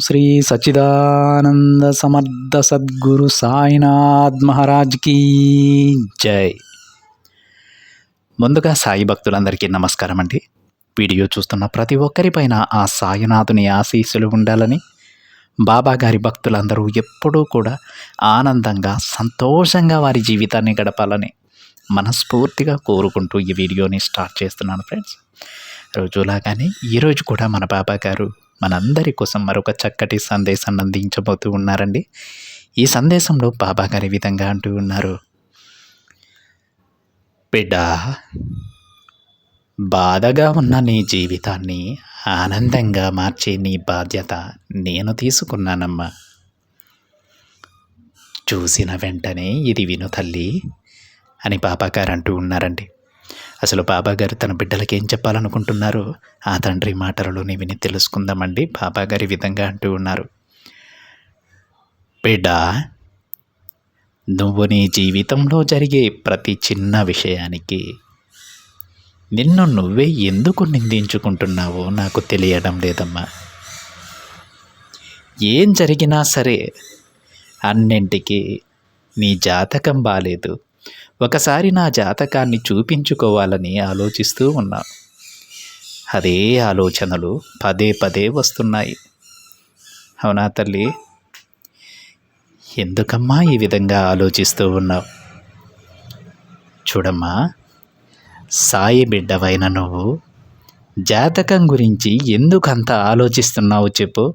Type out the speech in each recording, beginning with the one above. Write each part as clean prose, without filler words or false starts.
శ్రీ సచ్చిదానంద సమర్థ సద్గురు సాయినాథ్ మహారాజ్ కీ జై. ముందుగా సాయి భక్తులందరికీ నమస్కారం అండి. వీడియో చూస్తున్న ప్రతి ఒక్కరిపైన ఆ సాయినాథుని ఆశీస్సులు ఉండాలని, బాబా గారి భక్తులందరూ ఎప్పుడూ కూడా ఆనందంగా సంతోషంగా వారి జీవితాన్ని గడపాలని మనస్ఫూర్తిగా కోరుకుంటూ ఈ వీడియోని స్టార్ట్ చేస్తున్నాను ఫ్రెండ్స్. రోజులాగానే ఈరోజు కూడా మన బాబా గారు మనందరి కోసం మరొక చక్కటి సందేశాన్ని అందించబోతూ ఉన్నారండి. ఈ సందేశంలో బాబా గారి విధంగా అంటూ ఉన్నారు, బిడ్డ, బాధగా ఉన్న నీ జీవితాన్ని ఆనందంగా మార్చే నీ బాధ్యత నేను తీసుకున్నానమ్మా. చూసిన వెంటనే ఇది విను తల్లి అని బాబా గారు అంటూ ఉన్నారండి. అసలు బాబా గారు తన బిడ్డలకి ఏం చెప్పాలనుకుంటున్నారో ఆ తండ్రి మాటలలోనే విని తెలుసుకుందామండి. బాబా గారి విధంగా అంటూ ఉన్నారు, బిడ్డ, నువ్వు నీ జీవితంలో జరిగే ప్రతి చిన్న విషయానికి నిన్ను నువ్వే ఎందుకు నిందించుకుంటున్నావో నాకు తెలియడం లేదమ్మా. ఏం జరిగినా సరే అన్నింటికీ నీ జాతకం బాలేదు, ఒకసారి నా జాతకాన్ని చూపించుకోవాలని ఆలోచిస్తూ ఉన్నావు. అదే ఆలోచనలు పదే పదే వస్తున్నాయి. అవునా తల్లి? ఎందుకమ్మా ఈ విధంగా ఆలోచిస్తూ ఉన్నావు? చూడమ్మా, సాయి బిడ్డవైన నువ్వు జాతకం గురించి ఎందుకంత ఆలోచిస్తున్నావు చెప్పు.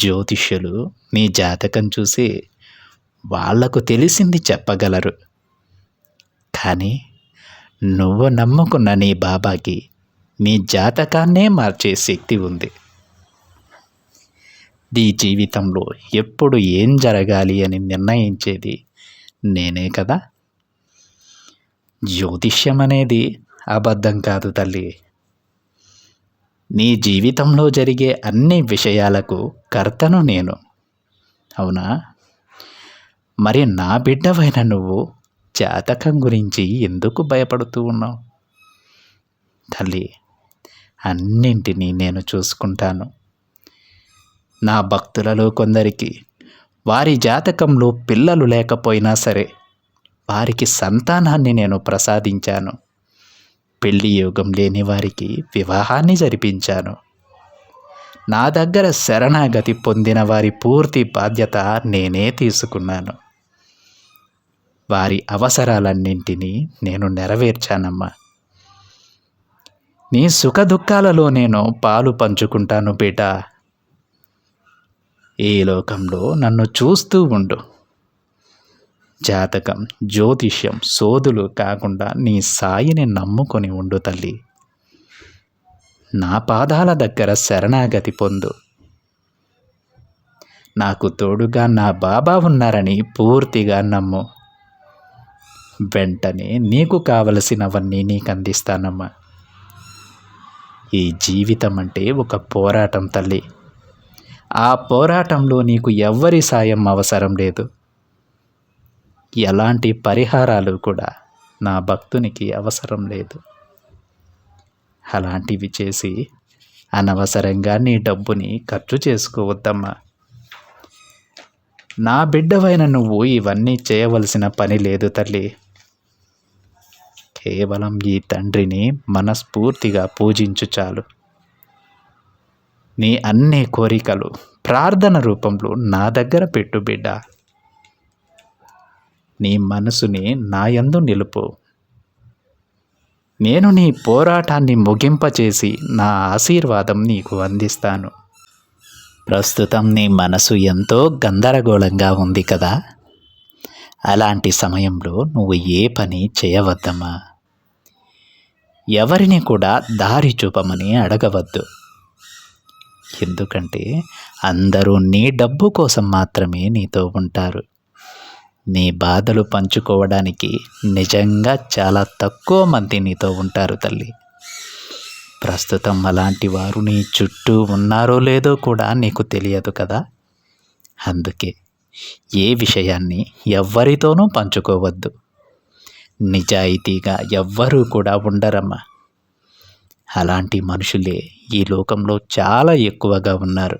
జ్యోతిష్యులు నీ జాతకం చూసి వాళ్లకు తెలిసింది చెప్పగలరు, కానీ నువ్వు నమ్ముకున్న నీ బాబాకి నీ జాతకాన్నే మార్చే శక్తి ఉంది. నీ జీవితంలో ఎప్పుడు ఏం జరగాలి అని నిర్ణయించేది నేనే కదా. జ్యోతిష్యం అనేది అబద్ధం కాదు తల్లి. నీ జీవితంలో జరిగే అన్ని విషయాలకు కర్తను నేను. అవునా? మరి నా బిడ్డవైన నువ్వు జాతకం గురించి ఎందుకు భయపడుతూ ఉన్నావు? తల్లి, అన్నింటినీ నేను చూసుకుంటాను. నా భక్తులలో కొందరికి వారి జాతకంలో పిల్లలు లేకపోయినా సరే వారికి సంతానాన్ని నేను ప్రసాదించాను. పెళ్లి యోగం లేని వారికి వివాహాన్ని జరిపించాను. నా దగ్గర శరణాగతి పొందిన వారి పూర్తి బాధ్యత నేనే తీసుకున్నాను. వారి అవసరాలన్నింటినీ నేను నెరవేర్చానమ్మా. నీ సుఖ దుఃఖాలలో నేను పాలు పంచుకుంటాను బిడ్డ. ఈ లోకంలో నన్ను చూస్తూ ఉండు. జాతకం, జ్యోతిష్యం, సోదులు కాకుండా నీ సాయిని నమ్ముకొని ఉండు తల్లి. నా పాదాల దగ్గర శరణాగతి పొందు. నాకు తోడుగా నా బాబా ఉన్నారని పూర్తిగా నమ్ము. వెంటనే నీకు కావలసినవన్నీ నీకు అందిస్తానమ్మా. ఈ జీవితం అంటే ఒక పోరాటం తల్లి. ఆ పోరాటంలో నీకు ఎవ్వరి సాయం అవసరం లేదు. ఎలాంటి పరిహారాలు కూడా నా భక్తునికి అవసరం లేదు. అలాంటివి చేసి అనవసరంగా నీ డబ్బుని ఖర్చు చేసుకోవద్దమ్మా. నా బిడ్డవైన నువ్వు ఇవన్నీ చేయవలసిన పని లేదు తల్లి. కేవలం ఈ తండ్రిని మనస్ఫూర్తిగా పూజించు చాలు. నీ అన్ని కోరికలు ప్రార్థన రూపంలో నా దగ్గర పెట్టు బిడ్డ. నీ మనసుని నా యందు నిలుపు. నేను నీ పోరాటాన్ని ముగింపచేసి నా ఆశీర్వాదం నీకు అందిస్తాను. ప్రస్తుతం నీ మనసు ఎంతో గందరగోళంగా ఉంది కదా. అలాంటి సమయంలో నువ్వు ఏ పని చేయవద్దమ్మా. ఎవరిని కూడా దారి చూపమని అడగవద్దు. ఎందుకంటే అందరూ నీ డబ్బు కోసం మాత్రమే నీతో ఉంటారు. నీ బాధలు పంచుకోవడానికి నిజంగా చాలా తక్కువ మంది నీతో ఉంటారు తల్లి. ప్రస్తుతం అలాంటి వారు నీ చుట్టూ ఉన్నారో లేదో కూడా నీకు తెలియదు కదా. అందుకే ఏ విషయాన్ని ఎవ్వరితోనూ పంచుకోవద్దు. నిజాయితీగా ఎవ్వరూ కూడా ఉండరమ్మా. అలాంటి మనుషులే ఈ లోకంలో చాలా ఎక్కువగా ఉన్నారు.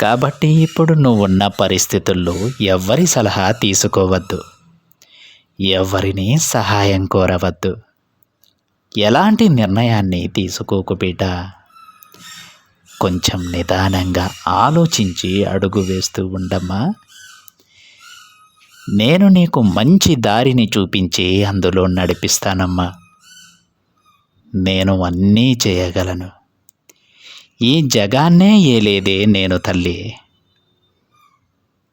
కాబట్టి ఇప్పుడు నువ్వున్న పరిస్థితుల్లో ఎవ్వరి సలహా తీసుకోవద్దు, ఎవరిని సహాయం కోరవద్దు, ఎలాంటి నిర్ణయాన్ని తీసుకోకు బిడ్డ. కొంచెం నిదానంగా ఆలోచించి అడుగు వేస్తూ ఉండమ్మా. నేను నీకు మంచి దారిని చూపించి అందులో నడిపిస్తానమ్మా. నేను అన్నీ చేయగలను. ఈ జగాన్నే ఏలేదే నేను తల్లి.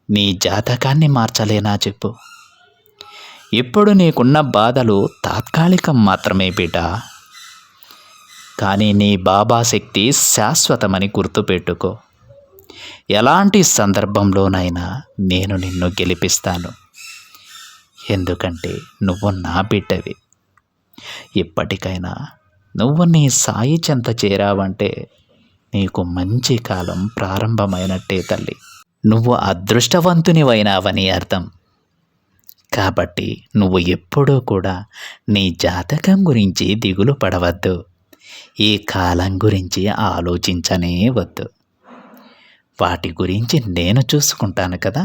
నీ జాతకాన్ని మార్చలేనా చెప్పు? ఇప్పుడు నీకున్న బాధలు తాత్కాలికం మాత్రమే బిడ్డ. కానీ నీ బాబా శక్తి శాశ్వతమని గుర్తుపెట్టుకో. ఎలాంటి సందర్భంలోనైనా నేను నిన్ను గెలిపిస్తాను. ఎందుకంటే నువ్వు నా బిడ్డవి. ఇప్పటికైనా నువ్వు నీ సాయి చెంత చేరావంటే నీకు మంచి కాలం ప్రారంభమైనట్టే తల్లి. నువ్వు అదృష్టవంతునివైనావని అర్థం. కాబట్టి నువ్వు ఎప్పుడూ కూడా నీ జాతకం గురించి దిగులు పడవద్దు. ఈ కాలం గురించి ఆలోచించనే వద్దు. వాటి గురించి నేను చూసుకుంటాను కదా.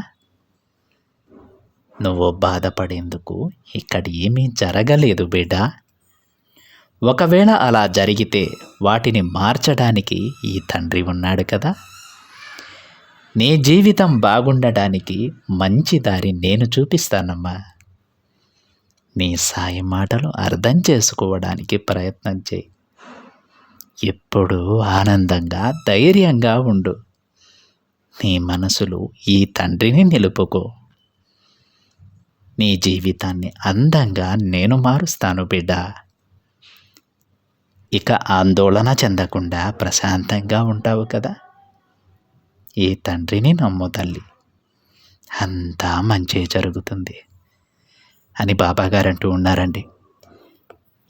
నువ్వు బాధపడేందుకు ఇక్కడ ఏమీ జరగలేదు బిడ్డ. ఒకవేళ అలా జరిగితే వాటిని మార్చడానికి ఈ తండ్రి ఉన్నాడు కదా. నీ జీవితం బాగుండడానికి మంచి దారి నేను చూపిస్తానమ్మా. నీ సాయి మాటలు అర్థం చేసుకోవడానికి ప్రయత్నం చేయి. ఎప్పుడూ ఆనందంగా ధైర్యంగా ఉండు. నీ మనసులో ఈ తండ్రిని నిలుపుకో. నీ జీవితాన్ని అందంగా నేను మారుస్తాను బిడ్డ. ఇక ఆందోళన చెందకుండా ప్రశాంతంగా ఉంటావు కదా. ఈ తండ్రిని నమ్ము తల్లి, అంతా మంచి జరుగుతుంది అని బాబాగారు అంటూ ఉన్నారండి.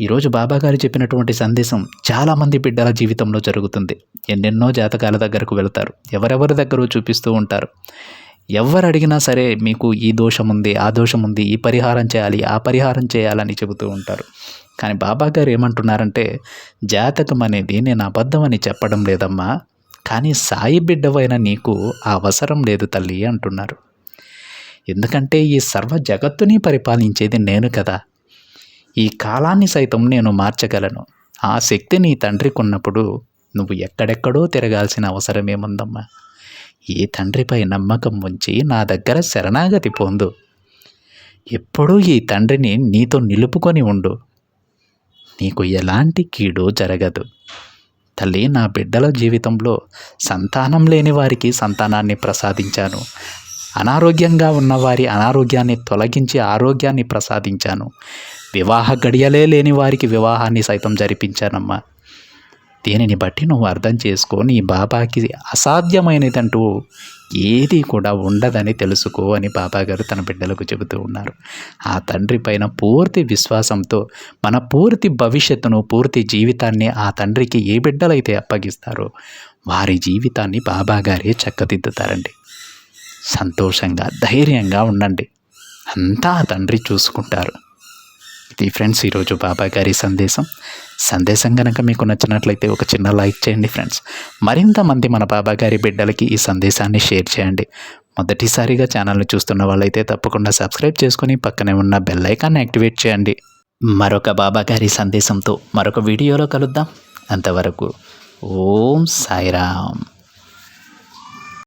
ఈరోజు బాబాగారు చెప్పినటువంటి సందేశం చాలామంది బిడ్డల జీవితంలో జరుగుతుంది. ఎన్నెన్నో జాతకాల దగ్గరకు వెళ్తారు, ఎవరెవరి దగ్గర చూపిస్తూ ఉంటారు. ఎవరు అడిగినా సరే మీకు ఈ దోషం ఉంది, ఆ దోషం ఉంది, ఈ పరిహారం చేయాలి, ఆ పరిహారం చేయాలని చెబుతూ ఉంటారు. కానీ బాబాగారు ఏమంటున్నారంటే, జాతకం అనేది నేను అబద్ధమని చెప్పడం లేదమ్మా, కానీ సాయి బిడ్డవైన నీకు ఆ అవసరం లేదు తల్లి అంటున్నారు. ఎందుకంటే ఈ సర్వ జగత్తుని పరిపాలించేది నేను కదా. ఈ కాలాన్ని సైతం నేను మార్చగలను. ఆ శక్తి నీ తండ్రికి ఉన్నప్పుడు నువ్వు ఎక్కడెక్కడో తిరగాల్సిన అవసరం ఏముందమ్మా. ఈ తండ్రిపై నమ్మకం ఉంచి నా దగ్గర శరణాగతి పొందు. ఎప్పుడూ ఈ తండ్రిని నీతో నిలుపుకొని ఉండు. నీకు ఎలాంటి కీడు జరగదు తల్లి. నా బిడ్డల జీవితంలో సంతానం లేని వారికి సంతానాన్ని ప్రసాదించాను. అనారోగ్యంగా ఉన్నవారి అనారోగ్యాన్ని తొలగించి ఆరోగ్యాన్ని ప్రసాదించాను. వివాహ గడియలే లేని వారికి వివాహాన్ని సైతం జరిపించానమ్మా. దీనిని బట్టి నువ్వు అర్థం చేసుకో, నీ బాబాకి అసాధ్యమైనదంటూ ఏది కూడా ఉండదని తెలుసుకో అని బాబాగారు తన బిడ్డలకు చెబుతూ ఉన్నారు. ఆ తండ్రి పైన పూర్తి విశ్వాసంతో మన పూర్తి భవిష్యత్తును, పూర్తి జీవితాన్ని ఆ తండ్రికి ఏ బిడ్డలైతే అప్పగిస్తారో వారి జీవితాన్ని బాబాగారే చక్కదిద్దుతారండి. సంతోషంగా ధైర్యంగా ఉండండి, అంతా ఆ తండ్రి చూసుకుంటారు. ఇది ఫ్రెండ్స్ ఈరోజు బాబాగారి సందేశం కనుక మీకు నచ్చినట్లయితే ఒక చిన్న లైక్ చేయండి ఫ్రెండ్స్. మరింత మంది మన బాబాగారి బిడ్డలకి ఈ సందేశాన్ని షేర్ చేయండి. మొదటిసారిగా ఛానల్ని చూస్తున్న వాళ్ళైతే తప్పకుండా సబ్స్క్రైబ్ చేసుకొని పక్కనే ఉన్న బెల్ ఐకాన్ని యాక్టివేట్ చేయండి. మరొక బాబాగారి సందేశంతో మరొక వీడియోలో కలుద్దాం. అంతవరకు ఓం సాయిరామ్.